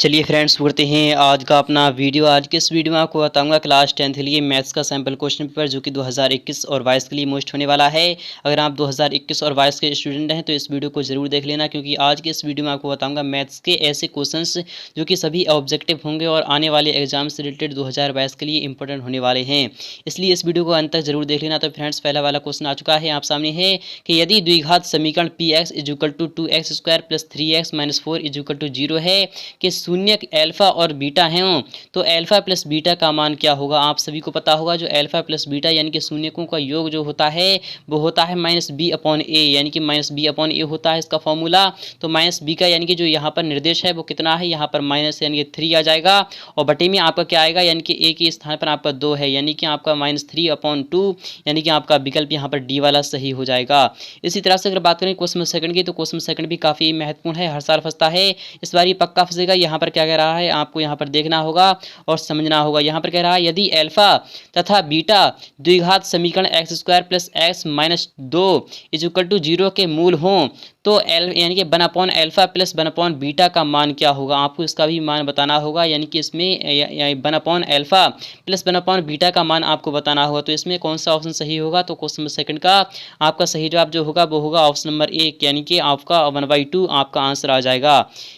चलिए फ्रेंड्स करते हैं आज का अपना वीडियो। आज के इस वीडियो में आपको बताऊंगा क्लास 10th के लिए मैथ्स का सैम्पल क्वेश्चन पेपर जो कि 2021 और 22 के लिए मोस्ट होने वाला है। अगर आप 2021 और 22 के स्टूडेंट हैं तो इस वीडियो को ज़रूर देख लेना, क्योंकि आज के इस वीडियो में आपको बताऊंगा मैथ्स के ऐसे क्वेश्चंस जो कि सभी ऑब्जेक्टिव होंगे और आने वाले एग्जाम से रिलेटेड 2022 के लिए इंपॉर्टेंट होने वाले हैं। इसलिए इस वीडियो को अंत तक जरूर देख लेना। तो फ्रेंड्स पहला वाला क्वेश्चन आ चुका है आप सामने है कि यदि द्विघात समीकरण px = 2x² + 3x - 4 = 0 है कि शून्य अल्फा और बीटा हैं, तो अल्फा प्लस बीटा का मान क्या होगा। आप सभी को पता होगा जो अल्फा प्लस बीटा यानी कि शून्यकों का योग जो होता है वो होता है -b/a, यानी कि -b/a होता है इसका फॉर्मूला। तो -b का यानी कि जो यहाँ पर निर्देश है वो कितना है, यहाँ पर माइनस यानी कि 3 आ जाएगा और बटे में आपका क्या आएगा, यानी कि a के स्थान पर आपका 2 है, यानी कि आपका -3/2, यानी कि आपका विकल्प यहाँ पर डी वाला सही हो जाएगा। इसी तरह से अगर बात करें क्वेश्चन सेकंड की, तो क्वेश्चन सेकंड भी काफ़ी महत्वपूर्ण है, हर साल फंसता है, इस बार ये पक्का फंसेगा। यहाँ पर क्या कह रहा है आपको यहाँ पर देखना होगा और समझना होगा। यहाँ पर कह रहा है यदि अल्फा तथा बीटा द्विघात समीकरण x² + x - 2 = 0 के मूल हों तो यानी कि 1/अल्फा प्लस 1/बीटा का मान क्या होगा। आपको इसका भी मान बताना होगा, यानी कि इसमें 1/अल्फा प्लस 1/बीटा का मान आपको बताना होगा। तो इसमें कौन सा ऑप्शन सही होगा, तो क्वेश्चन सेकंड का आपका सही जवाब जो होगा वो होगा ऑप्शन नंबर 1, यानी कि आपका 1/2 आपका आंसर आ जाएगा।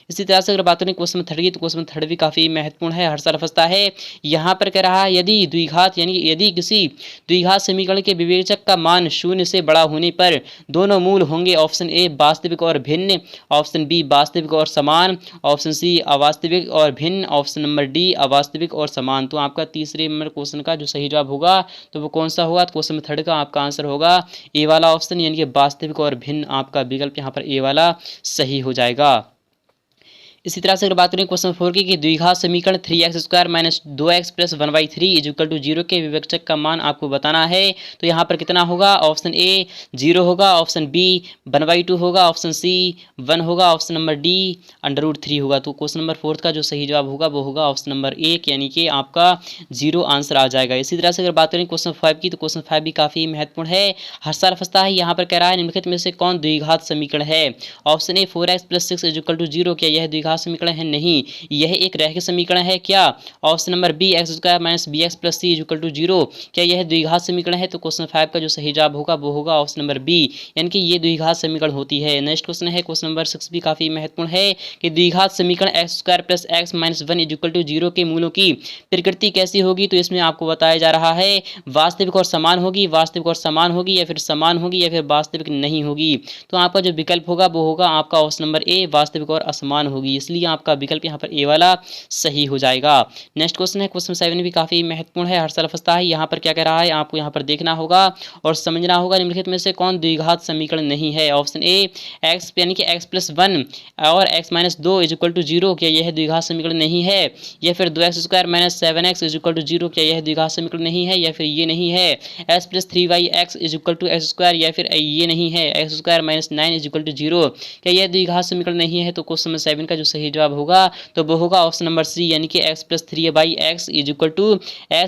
इसी तरह से अगर बात करें क्वेश्चन थर्ड की, तो क्वेश्चन थर्ड भी काफ़ी महत्वपूर्ण है, हर साल फंसता है। यहाँ पर कह रहा है यदि द्विघात यानी कि यदि किसी द्विघात समीकरण के विवेचक का मान 0 से बड़ा होने पर दोनों मूल होंगे, ऑप्शन ए वास्तविक और भिन्न, ऑप्शन बी वास्तविक और समान, ऑप्शन सी अवास्तविक और भिन्न, ऑप्शन नंबर डी अवास्तविक और समान। तो आपका तीसरे नंबर क्वेश्चन का जो सही जवाब होगा तो वो कौन सा होगा, तो क्वेश्चन थर्ड का आपका आंसर होगा ए वाला ऑप्शन, यानी कि वास्तविक और भिन्न आपका विकल्प यहाँ पर ए वाला सही हो जाएगा। इसी तरह से अगर बात करें क्वेश्चन 4 की कि द्विघात समीकरण 3x² - 2x + 1/3 = 0 के विवेचक का मान आपको बताना है। तो यहाँ पर कितना होगा, ऑप्शन ए 0 होगा, ऑप्शन बी 1/2 होगा, ऑप्शन सी 1 होगा, ऑप्शन नंबर डी √3 होगा। तो क्वेश्चन नंबर 4 का जो सही जवाब होगा वो होगा ऑप्शन नंबर 1, यानी कि आपका 0 आंसर आ जाएगा। इसी तरह से अगर बात करें क्वेश्चन 5 की, तो क्वेश्चन 5 भी काफ़ी महत्वपूर्ण है, हर साल फंसता है। यहाँ पर कह रहा है निम्नलिखित में से कौन द्विघात समीकरण है। ऑप्शन ए 4x + 6 = 0, क्या यह द्विघात समीकरण है, नहीं, यह एक रैखिक समीकरण है। क्या option number B x² - bx + c = 0, क्या यह द्विघात समीकरण है। तो क्वेश्चन 5 का जो सही जवाब होगा वो होगा ऑप्शन नंबर बी, यानी कि ये द्विघात समीकरण होती है। नेक्स्ट क्वेश्चन है क्वेश्चन नंबर 6 भी काफी महत्वपूर्ण है कि द्विघात समीकरण x² + x - 1 = 0 के मूलों की प्रकृति कैसी होगी। तो इसमें आपको बताया जा रहा है वास्तविक और समान होगी, वास्तविक और समान होगी, या फिर समान होगी, या फिर वास्तविक नहीं होगी। तो आपका जो विकल्प होगा वो होगा आपका ऑप्शन नंबर ए, वास्तविक और असमान होगी, इसलिए आपका विकल्प यहाँ पर ए वाला सही हो जाएगा। नेक्स्ट क्वेश्चन है क्वेश्चन 7 भी काफी महत्वपूर्ण है, हर साल फंसता है। यहाँ पर क्या कह रहा है आपको यहाँ पर देखना होगा और समझना होगा निम्नलिखित में से कौन द्विघात समीकरण नहीं है। ऑप्शन ए x यानी कि x + 1 और x - 2 = 0, क्या यह द्विघात समीकरण नहीं है। या फिर 2x² - 7x = 0, क्या यह द्विघात समीकरण नहीं है। या फिर ये नहीं है x + 3yx = x², या फिर ये नहीं है x² - 9 = 0, क्या यह द्विघात समीकरण नहीं है। तो क्वेश्चन 7 का जो सही जवाब होगा तो वो होगा ऑप्शन नंबर सी, यानी कि x + 3yx =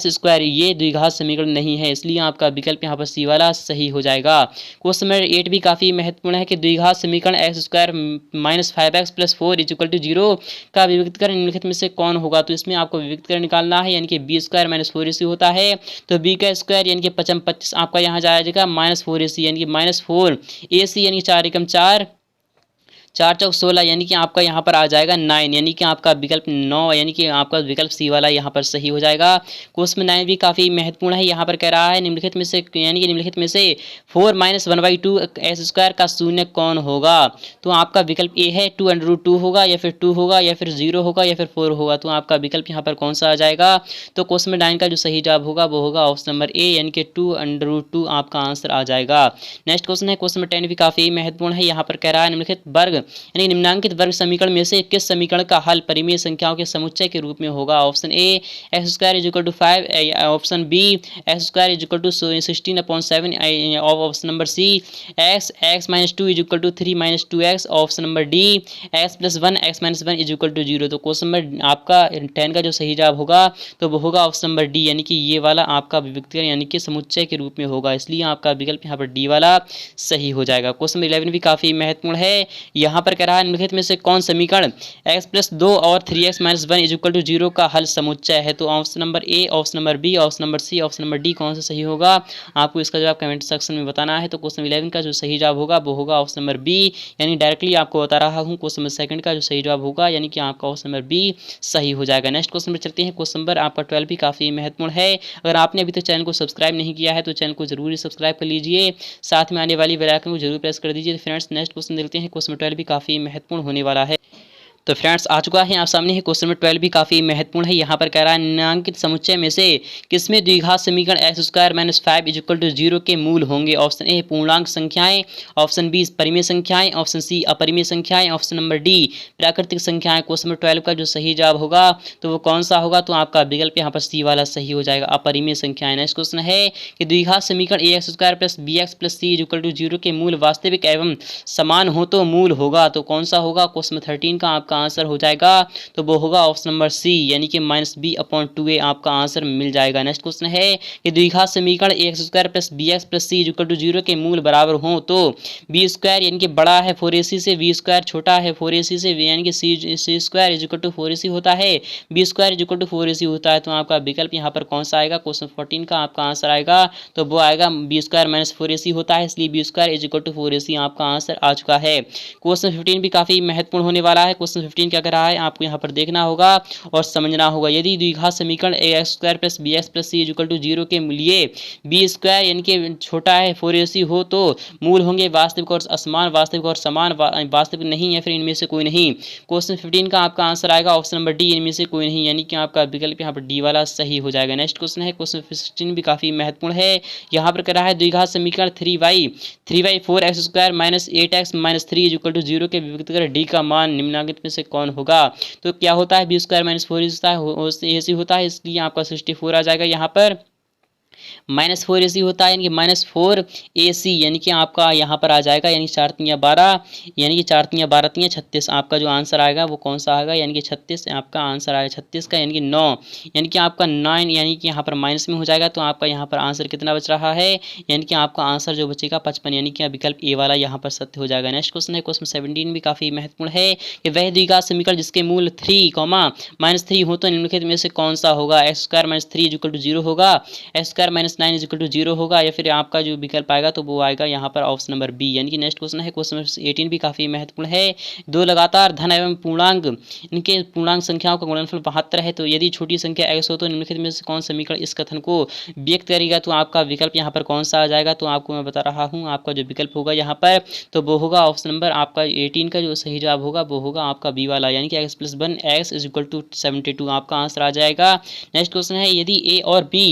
s², ये द्विघात समीकरण नहीं है, इसलिए आपका विकल्प यहाँ पर सी वाला सही हो जाएगा। क्वेश्चन नंबर 8 भी काफी महत्वपूर्ण है कि द्विघात समीकरण x² - 5x + 4 = 0 का विविक्तकरण निम्नलिखित में से कौन होगा। तो इसमें आपको विविक्तकरण निकालना है, यानी कि b² - 4ac होता है, तो b का स्क्वायर यानी कि 25 आपका यहाँ जाएगा -4ac, यानी कि -4ac, यानी 4 एकम 4 4 चौक 16, यानी कि आपका यहाँ पर आ जाएगा 9, यानी कि आपका विकल्प 9, यानी कि आपका विकल्प सी वाला यहाँ पर सही हो जाएगा। क्वेश्चन 9 भी काफ़ी महत्वपूर्ण है, यहाँ पर कह रहा है निम्नलिखित में से यानी कि निम्नलिखित में से 4 - 1/2 s² का शून्य कौन होगा। तो आपका विकल्प ए है 2√2 होगा, या फिर 2 होगा, या फिर 0 होगा, या फिर 4 होगा। तो आपका विकल्प यहाँ पर कौन सा आ जाएगा। तो क्वेश्चन 9 का जो सही जवाब होगा वो होगा ऑप्शन नंबर ए, यानी कि 2√2 आपका आंसर आ जाएगा। नेक्स्ट क्वेश्चन है क्वेश्चन 10 भी काफ़ी महत्वपूर्ण है, यहाँ पर कह रहा है निम्नलिखित वर्ग यानी निम्नांकित वर्ग समीकरण में से किस समीकरण का हल परिमेय संख्याओं के समुच्चय के रूप में होगा। Option A x² = 5, option B x² = 16/7, option number C x - 2 = 3 - 2x, option number D x + 1 x - 1 = 0। तो क्वेश्चन नंबर आपका 10 का जो सही जवाब होगा तो वो होगा ऑप्शन नंबर डी, यानी कि ये वाला आपका विविक्तकरण यानी कि समुच्चय के रूप में होगा, इसलिए आपका विकल्प यहाँ पर डी वाला सही हो जाएगा। क्वेश्चन 11 भी काफी महत्वपूर्ण है, यहाँ पर कह रहा है निम्नलिखित में से कौन समीकरण x प्लस 2 और 3x minus 1 is equal to 0 का हल समुच्चय है। तो option number A, option number B, option number C, option number D कौन सा सही होगा, आपको इसका जवाब कमेंट सेक्शन में बताना है। तो क्वेश्चन 11 का जो सही जवाब होगा वो होगा ऑप्शन नंबर बी, यानी डायरेक्टली आपको बता रहा हूँ। क्वेश्चन नंबर सेकंड का जो सही जवाब होगा यानी कि आपका ऑप्शन नंबर बी सही हो जाएगा। नेक्स्ट क्वेश्चन पर चलते हैं। क्वेश्चन नंबर आपका 12 भी काफ़ी महत्वपूर्ण है। अगर आपने अभी तक चैनल को सब्सक्राइब नहीं किया है तो चैनल को जरूर सब्सक्राइब कर लीजिए, साथ में आने वाली बेल आइकन को जरूर प्रेस कर दीजिए। तो फ्रेंड्स नेक्स्ट क्वेश्चन देखते हैं। क्वेश्चन 12 भी काफ़ी महत्वपूर्ण होने वाला है। तो फ्रेंड्स आ चुका है आप सामने है क्वेश्चन नंबर 12 भी काफ़ी महत्वपूर्ण है। यहाँ पर कह रहा है निम्नांकित समुच्चय में से किसमें द्विघात समीकरण X square minus 5 is equal to 0 के मूल होंगे। ऑप्शन ए पूर्णांक संख्याएं, ऑप्शन बी परिमेय संख्याएं, ऑप्शन सी अपरिमेय संख्याएं, ऑप्शन नंबर डी प्राकृतिक संख्याएं। क्वेश्चन नंबर 12 का जो सही जवाब होगा तो वो कौन सा होगा, तो आपका विकल्प यहाँ पर सी वाला सही हो जाएगा, अपरिमेय संख्याएं। नेक्स्ट क्वेश्चन है कि द्विघात समीकरण A X square plus B X plus C is equal to 0 के मूल वास्तविक एवं समान हो तो मूल होगा, तो कौन सा होगा। क्वेश्चन नंबर 13 का आपका आंसर हो जाएगा तो वो होगा ऑप्शन नंबर सी, यानी कि माइनस बी अपॉन 2a आपका आंसर मिल जाएगा। नेक्स्ट क्वेश्चन है कि द्विघात समीकरण A X square plus B X plus C equal to 0 के मूल बराबर हो तो बी स्क्वायर यानी कि बड़ा है 4ac से, बी स्क्वायर छोटा है 4ac से, यानी कि C square is equal to 4ac होता है, B square is equal to 4ac होता है। तो आपका विकल्प यहाँ पर कौन सा आएगा, क्वेश्चन 14 का आपका आंसर आएगा तो वो आएगा बी स्क्वायर माइनस 4ac होता है, इसलिए B square is equal to 4ac आपका आंसर आ चुका है। क्वेश्चन 15 भी काफी महत्वपूर्ण होने वाला है। क्वेश्चन 15 क्या कर रहा है आपको यहाँ पर देखना होगा और समझना होगा। यदि द्विघात समीकरण A X square plus B X plus C equal to 0 के लिए बी स्क्वायर यानी कि छोटा है 4ac हो तो मूल होंगे वास्तविक और असमान, वास्तविक और समान, वास्तविक नहीं या फिर इनमें से कोई नहीं। क्वेश्चन 15 का आपका आंसर आएगा ऑप्शन नंबर डी, इनमें से कोई नहीं, यानी कि आपका विकल्प यहाँ पर डी वाला सही हो जाएगा। नेक्स्ट क्वेश्चन है क्वेश्चन 16 भी काफी महत्वपूर्ण है। यहाँ पर कह रहा है द्विघात समीकरण 3y 4x square minus 8x minus 3 equal to 0 के विभक्त कर डी का मान निम्नलिखित में से कौन होगा। तो क्या होता है बी स्क्वायर माइनस 4 ac होता है, इसलिए आपका 64 आ जाएगा। यहाँ पर माइनस 4ac होता है यानी कि माइनस 4ac यानी कि आपका यहाँ पर आ जाएगा, यानी 4 3 12, यानी कि 4 3 12 3 36 आपका जो आंसर आएगा वो कौन सा आएगा, यानी कि 36 आपका आंसर आएगा 36 का, यानी कि 9, यानी कि आपका 9 यानी कि यहाँ पर माइनस में हो जाएगा। तो आपका यहाँ पर आंसर कितना बच रहा है, यानी कि आपका आंसर जो बचेगा 55, यानी कि विकल्प ए वाला यहाँ पर सत्य हो जाएगा। नेक्स्ट क्वेश्चन है क्वेश्चन 17 भी काफी महत्वपूर्ण है कि वह द्विघात समीकरण जिसके मूल 3 माइनस 3 हो तो निम्नलिखित में से कौन सा होगा। X square minus 3 equal to 0 होगा, X square minus 9 is equal to 0 होगा, या फिर आपका जो विकल्प आएगा तो वो आएगा यहाँ पर ऑप्शन नंबर बी। यानी कि नेक्स्ट क्वेश्चन है क्वेश्चन 18 भी काफी महत्वपूर्ण है। दो लगातार धन एवं पूर्णांक इनके पूर्णांक संख्याओं का गुणनफल 72 है तो यदि छोटी संख्या x हो तो निम्नलिखित में से कौन समीकरण इस कथन को व्यक्त करेगा। तो आपका विकल्प यहाँ पर कौन सा आ जाएगा, तो आपको मैं बता रहा हूँ आपका जो विकल्प होगा यहाँ पर तो वो होगा ऑप्शन नंबर आपका 18 का जो सही जवाब होगा वो होगा आपका बी वाला, यानी कि x plus 1 x is equal to 72 आपका आंसर आ जाएगा। नेक्स्ट क्वेश्चन है यदि a और b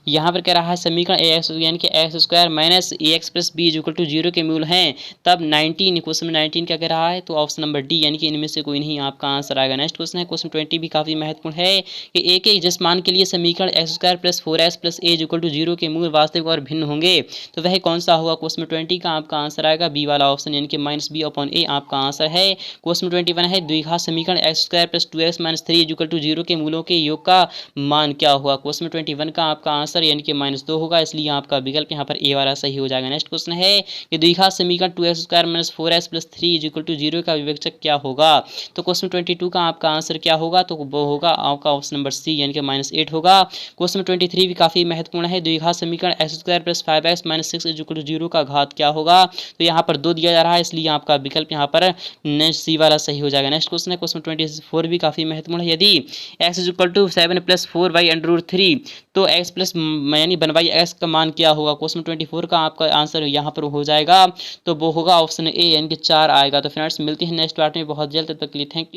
यहाँ पर कह रहा है समीकरण ax यानी कि X square minus ax plus B equal to 0 के मूल हैं तब 19 क्वेश्चन 19 क्या कह रहा है, तो ऑप्शन नंबर डी, यानी कि इनमें से कोई नहीं आपका आंसर आएगा। नेक्स्ट क्वेश्चन है क्वेश्चन 20 भी काफी महत्वपूर्ण है कि एक ही जिस मान के लिए समीकरण X square plus 4x plus a equal to 0 के मूल वास्तविक और भिन्न होंगे तो वह कौन सा होगा। क्वेश्चन 20 का आपका आंसर आएगा बी वाला ऑप्शन, यानी कि माइनस बी अपॉन ए आपका आंसर है। क्वेश्चन 21 है द्विघात समीकरण X square plus 2x minus 3 equal to 0 के मूलों के योग का मान क्या हुआ। क्वेश्चन 21 का आपका आंसर यानी कि -2 होगा, इसलिए आपका विकल्प यहाँ पर ए वाला सही हो जाएगा। नेक्स्ट क्वेश्चन है कि द्विघात समीकरण 2x square minus 4x plus 3 equal to 0 का विवेचक क्या होगा। तो क्वेश्चन 22 का आपका आंसर क्या होगा, तो वो होगा आपका ऑप्शन नंबर सी, यानी कि -8 होगा। क्वेश्चन 23 भी काफी महत्वपूर्ण है द्विघात समीकरण X square plus 5x minus 6 equal to 0 का घात क्या होगा। तो यहाँ पर 2 दिया जा रहा है, इसलिए आपका विकल्प यहाँ पर सी वाला सही हो जाएगा। नेक्स्ट क्वेश्चन है क्वेश्चन 24 भी काफी महत्वपूर्ण है। यदि x equal to 7 plus 4y under root 3 तो x प्लस यानी 1/x का मान क्या होगा। क्वेश्चन 24 का आपका आंसर यहाँ पर हो जाएगा तो वो होगा ऑप्शन ए, यानी कि 4 आएगा। तो फ्रेंड्स मिलते हैं नेक्स्ट पार्ट में बहुत जल्द, तब तक के लिए थैंक यू।